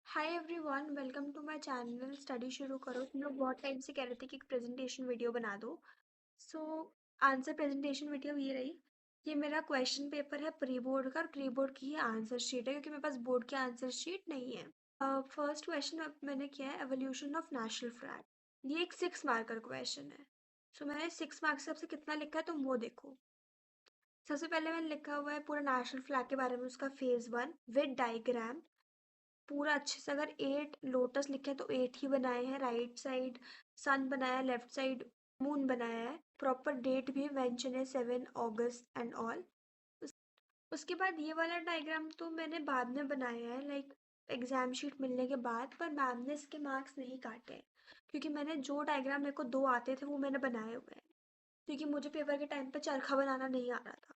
Hi everyone, welcome to my channel. Study शुरू करो। तुम लोग बहुत टाइम से कह रहे थे कि एक प्रेजेंटेशन वीडियो बना दो। सो आंसर प्रेजेंटेशन वीडियो ये रही। ये मेरा क्वेश्चन पेपर है प्री बोर्ड का, और प्री बोर्ड की ही आंसर शीट है क्योंकि मेरे पास बोर्ड की आंसर शीट नहीं है। फर्स्ट क्वेश्चन मैंने किया है एवोल्यूशन ऑफ नेशनल फ्लैग। ये एक 6 मार्कर क्वेश्चन है। सो मैंने 6 मार्क्स से सबसे कितना लिखा है तुम वो देखो। सबसे पहले मैंने लिखा हुआ है पूरा नेशनल फ्लैग के बारे में, उसका फेज 1 विद डायग्राम। पूरा अच्छे से, अगर 8 लोटस लिखे तो 8 ही बनाए हैं। राइट साइड सन बनाया है, लेफ्ट साइड मून बनाया है। प्रॉपर डेट भी मेंशन है, 7 अगस्त एंड ऑल। उसके बाद ये वाला डायग्राम तो मैंने बाद में बनाया है, लाइक एग्जाम शीट मिलने के बाद, पर मैम ने इसके मार्क्स नहीं काटे हैं क्योंकि मैंने जो डायग्राम मेरे को 2 आते थे वो मैंने बनाए हुए हैं, क्योंकि मुझे पेपर के टाइम पे चरखा बनाना नहीं आ रहा था।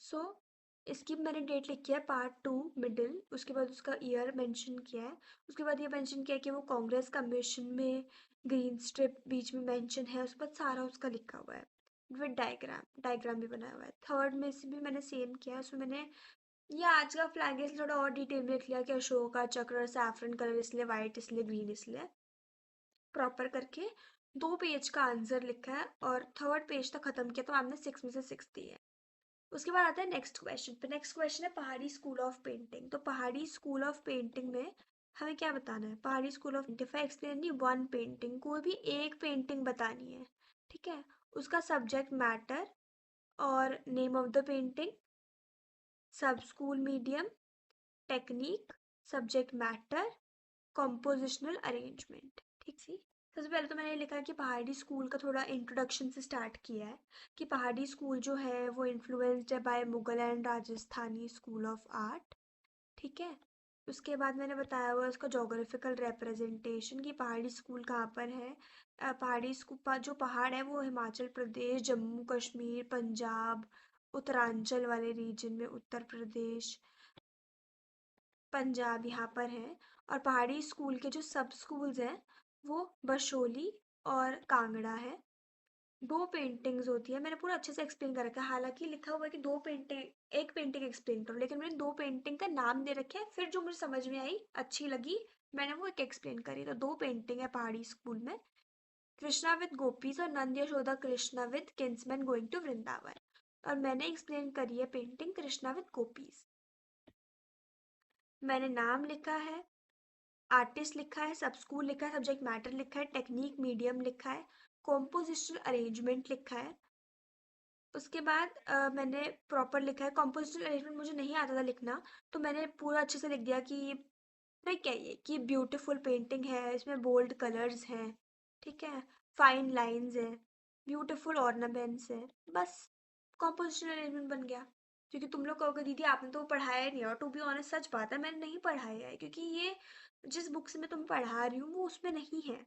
सो इसकी मैंने डेट लिखी है पार्ट 2 मिडिल। उसके बाद उसका ईयर मेंशन किया है। उसके बाद ये मेंशन किया है कि वो कांग्रेस कमीशन में ग्रीन स्ट्रिप बीच में मेंशन है। उसके बाद सारा उसका लिखा हुआ है विद डायग्राम। डायग्राम भी बनाया हुआ है। थर्ड में से भी मैंने सेम किया है। उसमें मैंने ये आज का फ्लैग है इसलिए थोड़ा और डिटेल में लिख लिया कि अशोक का चक्र, सैफरन कलर इसलिए, वाइट इसलिए, ग्रीन इसलिए। प्रॉपर करके 2 पेज का आंसर लिखा है और थर्ड पेज तक खत्म किया, तो आपने 6 में से 6 दी है। उसके बाद आता है नेक्स्ट क्वेश्चन पे। नेक्स्ट क्वेश्चन है पहाड़ी स्कूल ऑफ पेंटिंग। तो पहाड़ी स्कूल ऑफ पेंटिंग में हमें क्या बताना है? पहाड़ी school of painting explain the one painting. कोई भी एक पेंटिंग बतानी है, ठीक है। उसका सब्जेक्ट मैटर और नेम ऑफ द पेंटिंग, सब school medium, technique, subject matter, compositional arrangement. ठीक सी। सबसे पहले तो मैंने लिखा है कि पहाड़ी स्कूल का थोड़ा इंट्रोडक्शन से स्टार्ट किया है कि पहाड़ी स्कूल जो है वो इन्फ्लुएंस्ड है by Mughal and Rajasthani school of art. ठीक है। उसके बाद मैंने बताया हुआ उसका जोग्राफिकल रिप्रेजेंटेशन कि पहाड़ी स्कूल कहाँ पर है। पहाड़ी स्कूल जो पहाड़ है वो हिमाचल प्रदेश, जम्मू कश्मीर, पंजाब, उत्तरांचल वाले रीजन में, उत्तर प्रदेश, पंजाब यहाँ पर है। और पहाड़ी स्कूल के जो सब स्कूल्स हैं वो बशोली और कांगड़ा है। 2 पेंटिंग्स होती है। मैंने पूरा अच्छे से एक्सप्लेन कर रखा है। हालांकि लिखा हुआ है कि 2 पेंटिंग, एक पेंटिंग एक्सप्लेन करो, लेकिन मैंने 2 पेंटिंग का नाम दे रखे हैं। फिर जो मुझे समझ में आई, अच्छी लगी, मैंने वो एक एक्सप्लेन करी। तो 2 पेंटिंग है पहाड़ी स्कूल में, कृष्णा विद गोपीज और Nand Yashoda Krishna with kingsman going to Vrindavan. और मैंने एक्सप्लेन करी है पेंटिंग कृष्णा विद गोपीज। मैंने नाम लिखा है, आर्टिस्ट लिखा है, सब स्कूल लिखा है, सब्जेक्ट मैटर लिखा है, टेक्निक मीडियम लिखा है, कॉम्पोजिशनल अरेंजमेंट लिखा है। उसके बाद मैंने प्रॉपर लिखा है। कॉम्पोजिशनल अरेंजमेंट मुझे नहीं आता था लिखना, तो मैंने पूरा अच्छे से लिख दिया कि भाई क्या ये कि ब्यूटीफुल पेंटिंग है, इसमें बोल्ड कलर्स हैं, ठीक है, फाइन लाइंस है, ब्यूटीफुल ऑर्नामेंट्स है। बस कॉम्पोजिशनल अरेंजमेंट बन गया। क्योंकि तुम लोग कहोगे दीदी आपने तो पढ़ाया ही नहीं, और टू बी ऑनेस्ट सच बात है, मैंने नहीं पढ़ाया है क्योंकि ये जिस बुक से मैं तुम्हें पढ़ा रही हूँ वो उसमें नहीं है।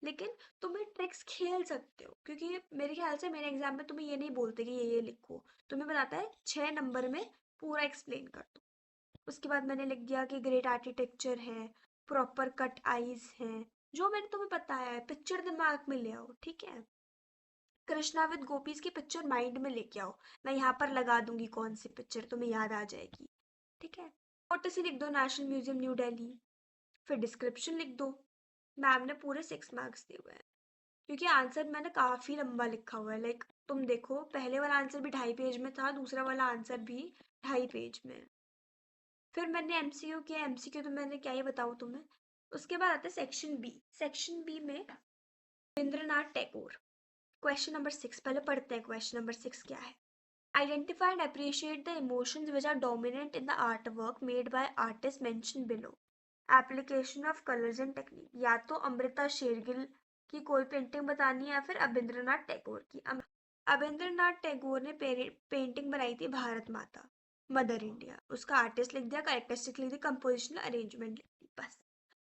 लेकिन तुम ये ट्रिक्स खेल सकते हो क्योंकि मेरे ख्याल से मेरे एग्जाम में तुम्हें ये नहीं बोलते कि ये लिखो। तुम्हें बताता है 6 नंबर में पूरा एक्सप्लेन कर दो। उसके बाद मैंने लिख दिया कि ग्रेट आर्किटेक्चर है, प्रॉपर कट आईज हैं, जो मैंने तुम्हें बताया है। पिक्चर दिमाग में ले आओ, ठीक है। कृष्णा विद गोपीज की पिक्चर माइंड में लेके आओ। मैं यहाँ पर लगा दूंगी कौन सी पिक्चर, तुम्हें याद आ जाएगी, ठीक है। छोटे से लिख दो नेशनल म्यूजियम न्यू दिल्ली, फिर डिस्क्रिप्शन लिख दो। मैम ने पूरे 6 मार्क्स दिए हुए हैं क्योंकि आंसर मैंने काफी लंबा लिखा हुआ है। लाइक तुम देखो, पहले वाला आंसर भी 2.5 पेज में था, दूसरा वाला आंसर भी 2.5 पेज में। फिर मैंने एमसीक्यू किया। एमसीक्यू तो मैंने क्या ही बताऊँ तुम्हें। उसके बाद आता है सेक्शन बी। सेक्शन बी में रविंद्रनाथ टैगोर। क्वेश्चन नंबर 6 पहले पढ़ते हैं। क्वेश्चन नंबर 6 क्या है? Identify and appreciate the emotions which are dominant in the art work made by artist mention below. Application of colours and technique. या तो अमृता शेरगिल की कोई पेंटिंग बतानी है या फिर अबिंद्रनाथ टैगोर की। अबिंद्रनाथ टैगोर ने पेंटिंग बनाई थी भारत माता, मदर इंडिया। उसका आर्टिस्ट लिख दिया, कैरेक्टरिस्टिक लिख दी, कंपोजिशनल अरेंजमेंट लिख दी, बस।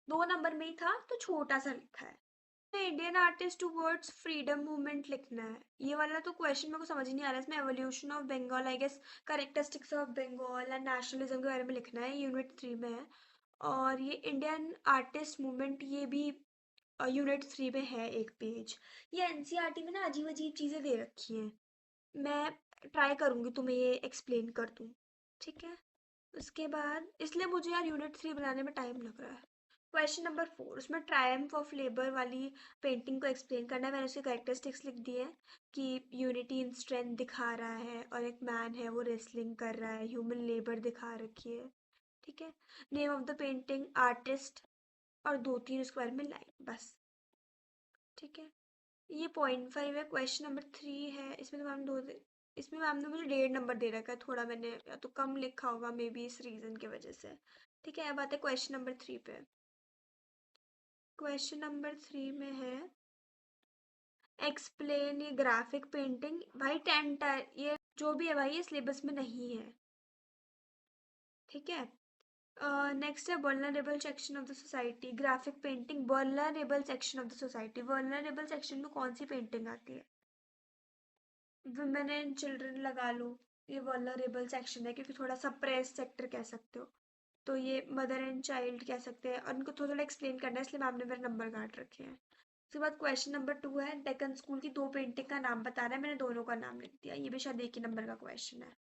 2 नंबर में ही था तो छोटा सा लिखा है। Indian artist towards freedom movement लिखना है। ये वाला तो क्वेश्चन मेरे को समझ ही नहीं आ रहा है। इसमें evolution of Bengal, I guess characteristics of Bengal and nationalism के बारे में लिखना है। यूनिट 3 में है। और ये इंडियन आर्टिस्ट मूवमेंट, ये भी यूनिट 3 में है, एक पेज। ये एनसीईआरटी में ना अजीब अजीब चीज़ें दे रखी हैं। मैं ट्राई करूँगी तुम्हें ये एक्सप्लेन कर दूँ, ठीक है। उसके बाद इसलिए मुझे यार यूनिट 3 बनाने में टाइम लग रहा है। क्वेश्चन नंबर 4, उसमें ट्रायम्फ ऑफ लेबर वाली पेंटिंग को एक्सप्लेन करना है। मैंने उसकी कैरेक्टरिस्टिक्स लिख दी है कि यूनिटी इन स्ट्रेंथ दिखा रहा है और एक मैन है वो रेसलिंग कर रहा है, ह्यूमन लेबर दिखा रखी है। ठीक है। Name of the painting, artist, और 2-3 उसके बारे में लाइन, बस। ठीक है। ये 0.5 है। क्वेश्चन नंबर 3 है, इसमें तो मैम इसमें मैम ने मुझे 1.5 नंबर दे रखा है, थोड़ा मैंने या तो कम लिखा होगा मे बी इस रीज़न की वजह से। ठीक है, अब आते हैं क्वेश्चन नंबर 3 पे। क्वेश्चन नंबर 3 में है एक्सप्लेन ये ग्राफिक पेंटिंग। भाई ये जो भी है भाई ये सिलेबस में नहीं है। ठीक है। नेक्स्ट है vulnerable section of the society, graphic painting vulnerable section of the society. Vulnerable section में कौन सी पेंटिंग आती है? वुमेन एंड चिल्ड्रन लगा लो, ये वल्नरेबल सेक्शन है क्योंकि थोड़ा सप्रेस सेक्टर कह सकते हो। तो ये मदर एंड चाइल्ड कह सकते हैं, और उनको थोड़ा थोड़ा एक्सप्लेन करना है, इसलिए मैम ने मेरे नंबर काट रखे हैं। उसके बाद क्वेश्चन नंबर 2 है डेक्कन स्कूल की 2 पेंटिंग का नाम बताना है। मैंने दोनों का नाम लिख दिया, ये भी शायद एक ही नंबर का क्वेश्चन है।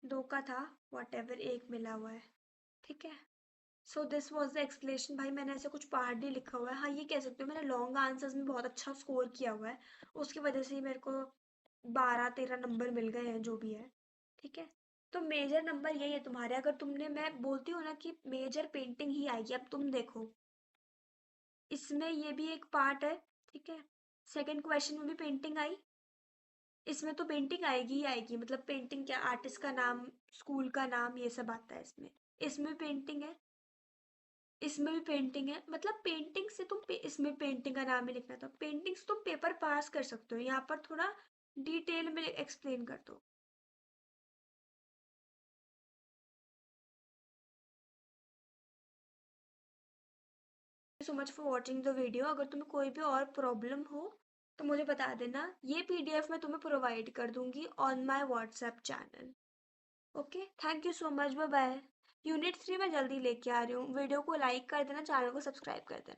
2 का था, वॉट एवर, एक मिला हुआ है। ठीक है। So this was the explanation. भाई मैंने ऐसे कुछ पार्ट नहीं लिखा हुआ है। हाँ, ये कह सकते हो मैंने लॉन्ग आंसर्स में बहुत अच्छा स्कोर किया हुआ है, उसकी वजह से ही मेरे को 12-13 नंबर मिल गए हैं जो भी है। ठीक है। तो मेजर नंबर यही है तुम्हारे, अगर तुमने, मैं बोलती हूँ ना कि मेजर पेंटिंग ही आएगी। अब तुम देखो, इसमें ये भी एक पार्ट है। ठीक है। सेकंड क्वेश्चन में भी पेंटिंग आई, इसमें तो पेंटिंग आएगी ही आएगी। मतलब पेंटिंग क्या, आर्टिस्ट का नाम, स्कूल का नाम, ये सब आता है इसमें। इसमें पेंटिंग है, इसमें भी पेंटिंग है। मतलब पेंटिंग से इसमें पेंटिंग का नाम ही लिखना था। पेंटिंग से तुम पेपर पास कर सकते हो, यहाँ पर थोड़ा डिटेल में एक्सप्लेन कर दो। So much for watching the video. अगर तुम्हें कोई भी और प्रॉब्लम हो तो मुझे बता देना, ये पीडीएफ मैं तुम्हें प्रोवाइड कर दूंगी on my WhatsApp channel. Okay, thank you so much, bye bye. Unit 3 मैं जल्दी लेके आ रही हूँ। वीडियो को लाइक कर देना, चैनल को सब्सक्राइब कर देना।